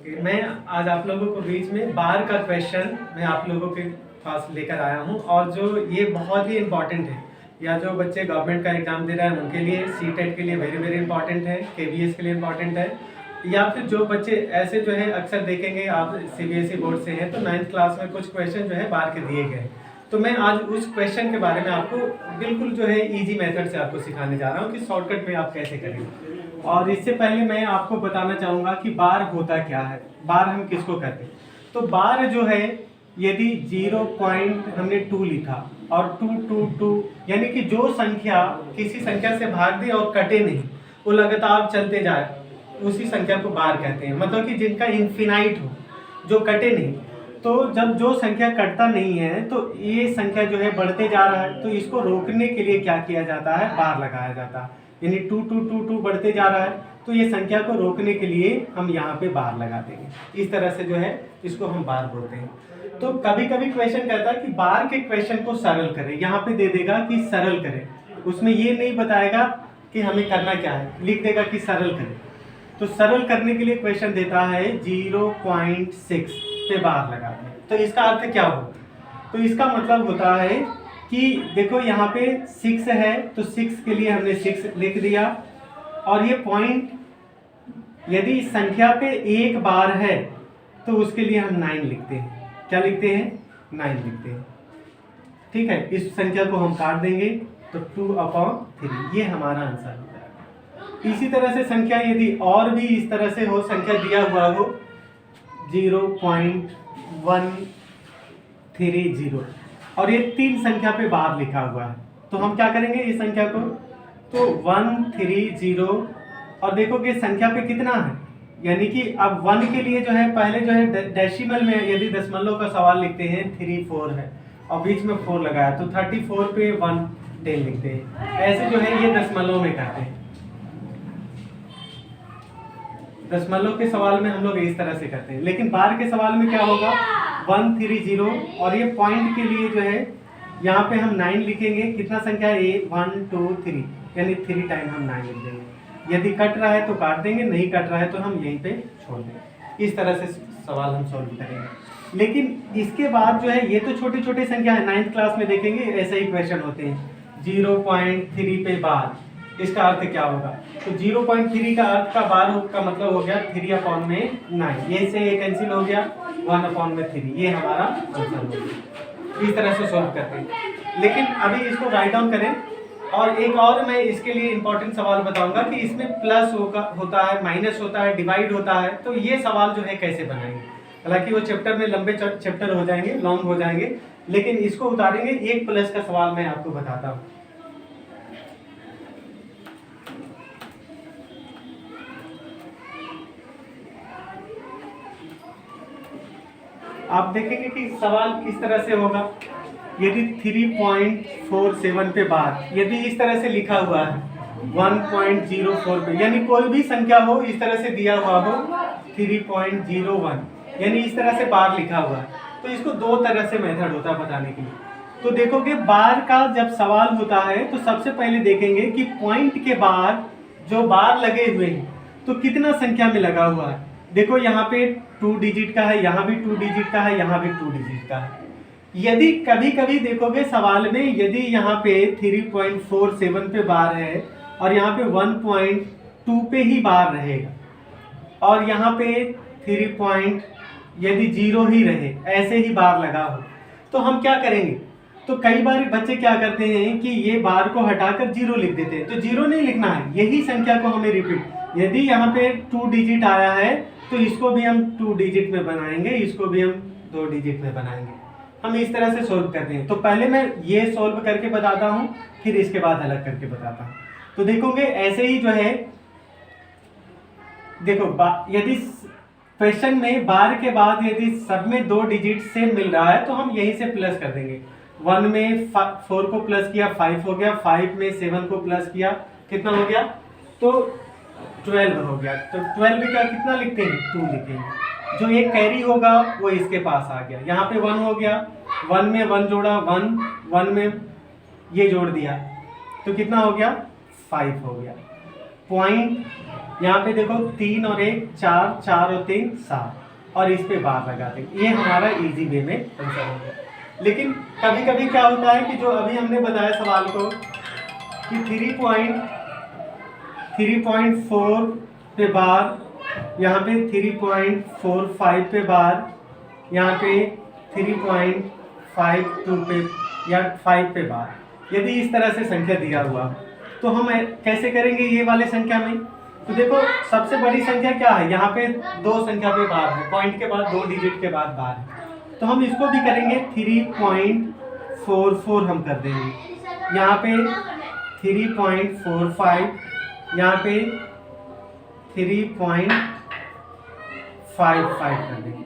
मैं आज आप लोगों को बीच में बार का क्वेश्चन मैं आप लोगों के पास लेकर आया हूं, और जो ये बहुत ही इम्पॉर्टेंट है, या जो बच्चे गवर्नमेंट का एग्जाम दे रहे हैं उनके लिए, सीटेट के लिए वेरी वेरी इंपॉर्टेंट है, केवीएस के लिए इंपॉर्टेंट है, या फिर जो बच्चे ऐसे जो है अक्सर देखेंगे आप सीबीएसई बोर्ड से हैं तो 9th क्लास में कुछ क्वेश्चन जो है बार के दिए गए हैं। तो मैं आज उस क्वेश्चन के बारे में आपको बिल्कुल जो है इजी मेथड से आपको सिखाने जा रहा हूँ कि शॉर्टकट में आप कैसे करेंगे। और इससे पहले मैं आपको बताना चाहूँगा कि बार होता क्या है, बार हम किसको कहते हैं। तो बार जो है, यदि 0 हमने 2 लिखा और 2 2 2 यानी कि जो संख्या किसी संख्या से भाग दे और कटे नहीं, वो लगातार चलते जाए, उसी संख्या को बार कहते हैं। मतलब कि जिनका इन्फिनाइट हो, जो कटे नहीं। तो जब जो संख्या कटता नहीं है तो ये संख्या जो है बढ़ते जा रहा है, तो इसको रोकने के लिए क्या किया जाता है, बार लगाया जाता है। यानी 2 2 2 2 बढ़ते जा रहा है, तो ये संख्या को रोकने के लिए हम यहाँ पे बार लगा देंगे। इस तरह से जो है इसको हम बार बोलते हैं। तो कभी कभी क्वेश्चन कहता है कि बार के क्वेश्चन को सरल करें, यहाँ पे दे देगा कि सरल करें, उसमें ये नहीं बताएगा कि हमें करना क्या है, लिख देगा कि सरल करें। तो सरल करने के लिए क्वेश्चन देता है 0.6 पे बार लगा दें। तो इसका अर्थ क्या हो, तो इसका मतलब होता है कि देखो यहाँ पे 6 है, तो 6 के लिए हमने 6 लिख दिया, और ये पॉइंट यदि इस संख्या पे एक बार है तो उसके लिए हम 9 लिखते हैं। क्या लिखते हैं, 9 लिखते हैं। ठीक है, इस संख्या को हम काट देंगे तो 2/3 ये हमारा आंसर हो जाएगा। इसी तरह से संख्या यदि और भी इस तरह से हो, संख्या दिया हुआ हो 0.130 और ये 3 संख्या पे बार लिखा हुआ है, तो हम क्या करेंगे इस संख्या को, तो 130 और देखोगे संख्या पे कितना है, यानी कि अब 1 के लिए जो है पहले जो है डेसिमल में यदि दशमलव का सवाल लिखते हैं 34 है और बीच में 4 लगाया, तो 34 पे 110 लिखते हैं। ऐसे जो है ये दशमलव में करते हैं। दशमलव के सवाल में हम लोग इस तरह से करते हैं, लेकिन बार के सवाल में क्या होगा, 130 और ये पॉइंट के लिए जो है यहाँ पे हम 9 लिखेंगे। कितना संख्या है, 1 2 3, यानी 3 टाइम हम 9 लिख देंगे। यदि कट रहा है तो काट देंगे, नहीं कट रहा है तो हम यहीं पे छोड़ देंगे। इस तरह से सवाल हम सॉल्व करेंगे। लेकिन इसके बाद जो है, ये तो छोटी छोटी संख्या है, 9th क्लास में देखेंगे ऐसे ही क्वेश्चन होते हैं। 0.3 पे बार, इसका अर्थ क्या होगा, तो 0.3 का अर्थ का बार का मतलब हो गया 3/9, ये से ये कैंसिल हो गया, 1/3, ये हमारा आंसर हो गया। इस तरह से सॉल्व करते हैं। लेकिन अभी इसको राइट डाउन करें, और एक और मैं इसके लिए इंपॉर्टेंट सवाल बताऊंगा कि इसमें प्लस होता है, माइनस होता है, डिवाइड होता है, तो ये सवाल जो है कैसे बनाएंगे। हालांकि वो चैप्टर में लंबे चैप्टर हो जाएंगे, लॉन्ग हो जाएंगे, लेकिन इसको उतारेंगे। एक प्लस का सवाल मैं आपको बताता हूँ। आप देखेंगे कि सवाल किस तरह से होगा। यदि 3.47 पे बार, यदि इस तरह से लिखा हुआ है 1.04 पे, यानी कोई भी संख्या हो इस तरह से दिया हुआ हो 3.01, यानी इस तरह से बार लिखा हुआ है, तो इसको 2 तरह से मेथड होता है बताने के लिए। तो देखोगे बार का जब सवाल होता है तो सबसे पहले देखेंगे कि पॉइंट के बाद जो बार लगे हुए हैं तो कितना संख्या में लगा हुआ है। देखो यहाँ पे 2 डिजिट का है, यहाँ भी 2 डिजिट का है, यहाँ भी 2 डिजिट का है। यदि कभी कभी देखोगे सवाल में, यदि यहाँ पे 3.47 पे बार है और यहाँ पे 1.2 पे ही बार रहेगा, और यहाँ पे 3 यदि 0 ही रहे, ऐसे ही बार लगा हो, तो हम क्या करेंगे। तो कई बार बच्चे क्या करते हैं कि ये बार को हटाकर 0 लिख देते हैं। तो 0 नहीं लिखना है, यही संख्या को हमें रिपीट, यदि यहाँ पे 2 डिजिट आया है तो इसको भी हम 2 डिजिट में बनाएंगे, इसको भी हम 2 डिजिट में बनाएंगे। हम इस तरह से सोल्व करते हैं। तो पहले मैं ये सोल्व करके बताता हूँ, फिर इसके बाद अलग करके बताता हूँ। तो देखोगे ऐसे ही जो है, देखो यदि क्वेश्चन में बार के बाद यदि सब में 2 डिजिट से मिल रहा है तो हम यहीं से प्लस कर देंगे। 1 में 4 को प्लस किया 5 हो गया, 5 में 7 को प्लस किया कितना हो गया, तो 12 हो गया। तो 12 का कितना लिखते हैं, 2 लिखेंगे। जो एक कैरी होगा वो इसके पास आ गया। यहाँ पे 1 हो गया, 1 में 1 जोड़ा 1 में ये जोड़ दिया, तो कितना हो गया, 5 हो गया। पॉइंट यहाँ पे देखो 3 और 1 4, 4 और 3 7 और इस पे बार लगा देंगे। ये हमारा इजी वे में आंसर हो गया। लेकिन कभी कभी क्या होता है कि जो अभी हमने बताया सवाल को कि 3.4 पे बार, यहाँ पे 3.45 पे बार, यहाँ पे 3.52 पे या 5 पे बार। यदि इस तरह से संख्या दिया हुआ तो हम कैसे करेंगे ये वाले संख्या में? तो देखो सबसे बड़ी संख्या क्या है, यहाँ पे 2 संख्या पे बार है, पॉइंट के बाद 2 डिजिट के बाद बार है, तो हम इसको भी करेंगे 3.44 हम कर देंगे। यहाँ पे 3.45, यहाँ पे 3.55 कर देंगे।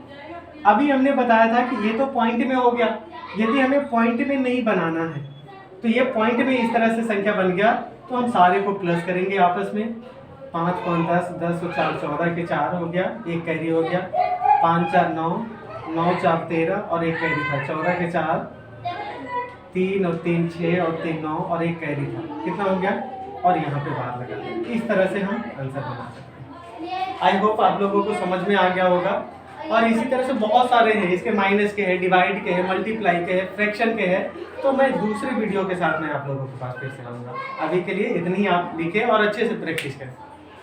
अभी हमने बताया था कि ये तो पॉइंट में हो गया, यदि हमें पॉइंट में नहीं बनाना है तो ये पॉइंट में इस तरह से संख्या बन गया, तो हम सारे को प्लस करेंगे आपस में। 5 5 10, 10 और 4 14 के 4 हो गया, एक कैरी हो गया। 5 4 9, 9 4 13 और एक कैरी था। 14 के 4, 3 और 3 6 और 3 9 और एक कैरी था। कितना हो गया? और यहाँ पे बार लगा। इस तरह से हम आंसर बना सकते हैं। आई होप आप लोगों को समझ में आ गया होगा। और इसी तरह से बहुत सारे हैं, इसके माइनस के हैं, डिवाइड के हैं, मल्टीप्लाई के हैं, फ्रैक्शन के हैं, तो मैं दूसरे वीडियो के साथ मैं आप लोगों के पास फिर से आऊँगा। अभी के लिए इतनी ही आप लिखें और अच्छे से प्रैक्टिस करें।